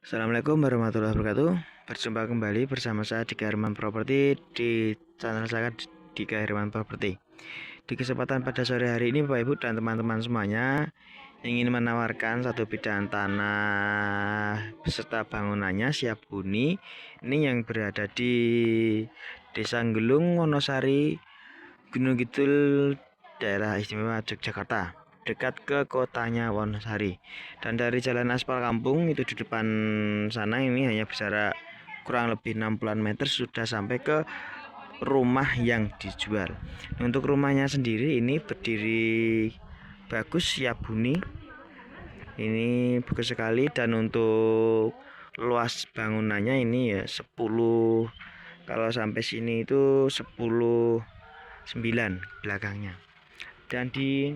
Assalamualaikum warahmatullahi wabarakatuh. Berjumpa kembali bersama saya Dika Herman Property di channel saya Dika Herman Property. Di kesempatan pada sore hari ini Bapak Ibu dan teman-teman semuanya ingin menawarkan satu bidang tanah beserta bangunannya siap huni. Ini yang berada di Desa Gelung, Wonosari, Gunung Kidul, daerah istimewa Yogyakarta, dekat ke kotanya Wonosari. Dan dari jalan aspal kampung itu di depan sana ini hanya berjarak kurang lebih 60 meter sudah sampai ke rumah yang dijual. Untuk rumahnya sendiri ini berdiri bagus, siap huni. Ini bagus sekali, dan untuk luas bangunannya ini ya 10, kalau sampai sini itu 10 9 belakangnya, dan di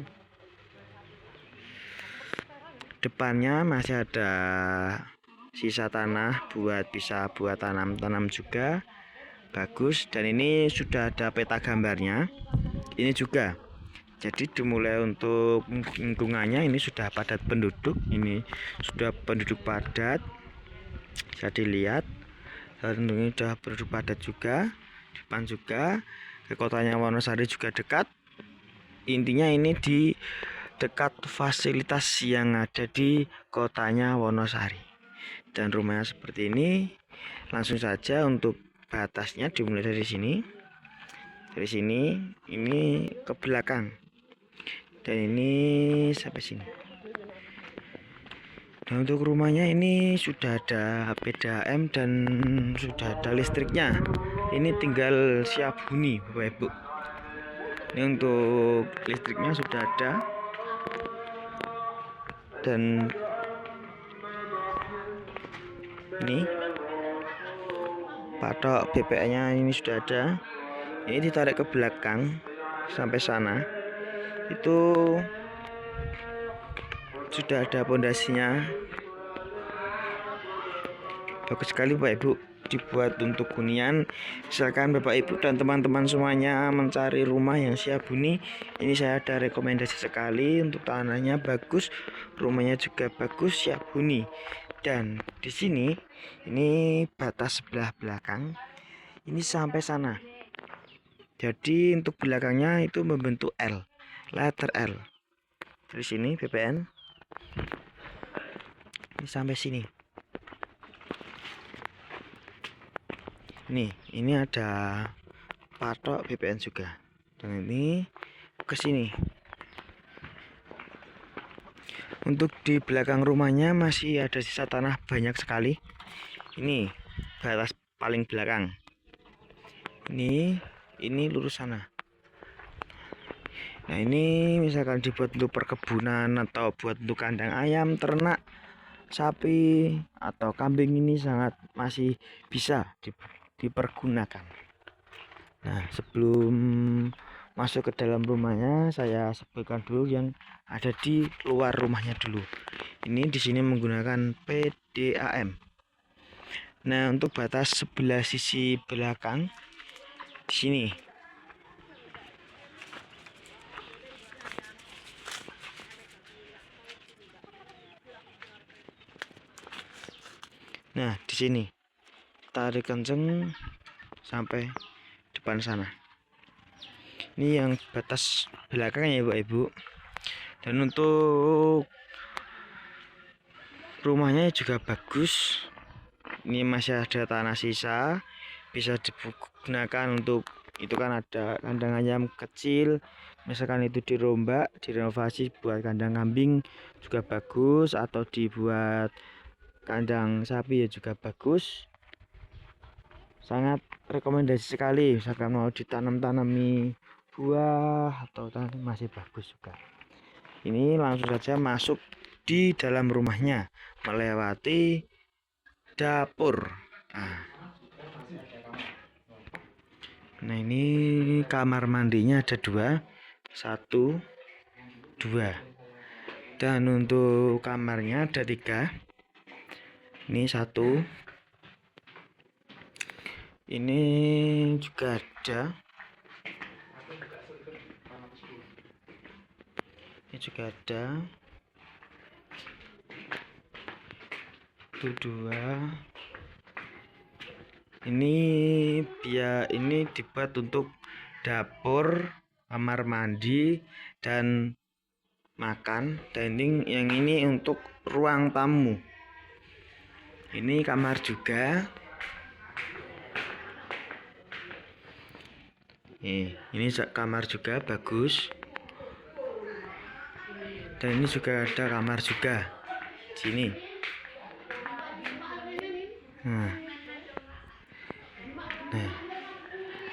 depannya masih ada sisa tanah bisa buat tanam juga bagus. Dan ini sudah ada peta gambarnya ini juga, jadi dimulai untuk lingkungannya ini sudah padat penduduk, ini sudah penduduk padat bisa dilihat, dan ini sudah penduduk padat juga. Depan juga ke kotanya Wonosari juga dekat. Intinya ini di dekat fasilitas yang ada di kotanya Wonosari. Dan rumahnya seperti ini. Langsung saja untuk batasnya dimulai dari sini. Dari sini ini ke belakang. Dan ini sampai sini. Dan untuk rumahnya ini sudah ada PDAM dan sudah ada listriknya. Ini tinggal siap huni Bapak Ibu. Ini untuk listriknya sudah ada, dan ini patok BPN-nya ini sudah ada. Ini ditarik ke belakang sampai sana itu sudah ada pondasinya. Bagus sekali Bapak Ibu, dibuat untuk hunian. Misalkan Bapak Ibu dan teman-teman semuanya mencari rumah yang siap huni, ini saya ada rekomendasi sekali. Untuk tanahnya bagus, rumahnya juga bagus, siap huni. Dan di sini ini batas sebelah belakang ini sampai sana, jadi untuk belakangnya itu membentuk L, letter L. Dari sini BPN ini sampai sini. Nih, ini ada patok BPN juga, dan ini ke sini. Untuk di belakang rumahnya masih ada sisa tanah banyak sekali. Ini batas paling belakang. Ini lurus sana. Nah, ini misalkan dibuat untuk perkebunan atau buat untuk kandang ayam, ternak, sapi atau kambing, ini sangat masih bisa dipergunakan. Nah, sebelum masuk ke dalam rumahnya, saya sebutkan dulu yang ada di luar rumahnya dulu. Ini di sini menggunakan PDAM. Nah, untuk batas sebelah sisi belakang di sini. Nah, di sini tarik kenceng sampai depan sana. Ini yang batas belakangnya ya Bapak Ibu. Dan untuk rumahnya juga bagus. Ini masih ada tanah sisa, bisa digunakan untuk itu, kan ada kandang ayam kecil, misalkan itu dirombak, direnovasi buat kandang kambing juga bagus, atau dibuat kandang sapi ya juga bagus. Sangat rekomendasi sekali, misalkan mau ditanami buah atau masih bagus juga. Ini langsung saja masuk di dalam rumahnya melewati dapur. Nah, ini kamar mandinya ada 2, 1, 2. Dan untuk kamarnya ada 3. Ini 1. Ini juga ada. Ini juga ada. Itu 2. Ini dibuat untuk dapur, kamar mandi, dan makan. Dining yang ini untuk ruang tamu. Ini kamar juga. Ini kamar juga bagus. Dan ini juga ada kamar juga sini.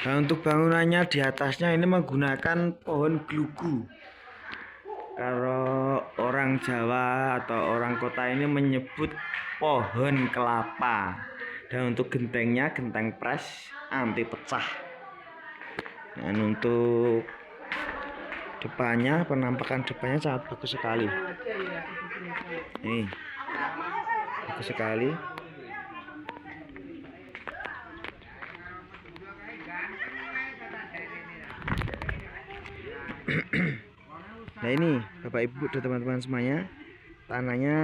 Nah, untuk bangunannya di atasnya ini menggunakan pohon glugu. Kalau orang Jawa atau orang kota ini menyebut pohon kelapa. Dan untuk gentengnya genteng pres anti pecah. Dan untuk depannya, penampakan depannya sangat bagus sekali. Nih, bagus sekali. Nah, ini Bapak Ibu dan teman-teman semuanya, tanahnya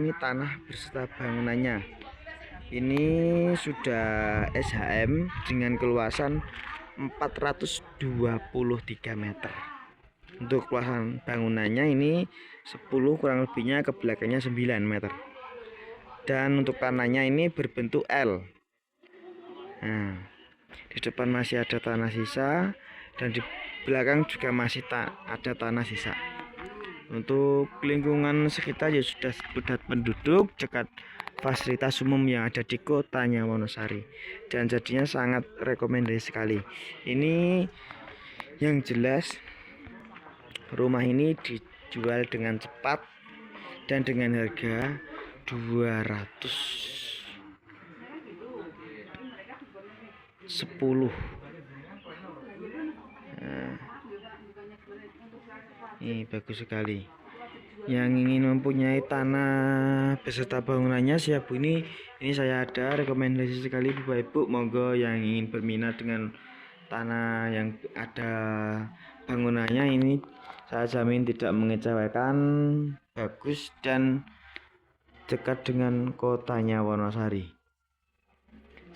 ini tanah beserta bangunannya. Ini sudah SHM dengan keluasan 423 meter. Untuk luasan bangunannya ini 10, kurang lebihnya ke belakangnya 9 meter. Dan untuk tanahnya ini berbentuk L. Nah, di depan masih ada tanah sisa, dan di belakang juga masih ada tanah sisa. Untuk lingkungan sekitar ya sudah padat penduduk, dekat fasilitas umum yang ada di kotanya Wonosari, dan jadinya sangat rekomendasi sekali. Ini yang jelas rumah ini dijual dengan cepat dan dengan harga 210. Ini bagus sekali. Yang ingin mempunyai tanah beserta bangunannya siap ini saya ada rekomendasi sekali Bapak Ibu. Monggo yang ingin berminat dengan tanah yang ada bangunannya ini, saya jamin tidak mengecewakan, bagus dan dekat dengan kotanya Wonosari.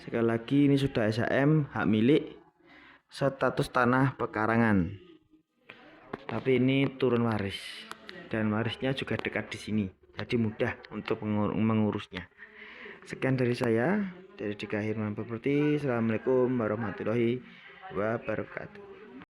Sekali lagi, ini sudah SHM, hak milik, status tanah pekarangan. Tapi ini turun waris, dan warisnya juga dekat di sini, jadi mudah untuk mengurusnya. Sekian dari saya, dari Dika Hirman Properti. Assalamualaikum warahmatullahi wabarakatuh.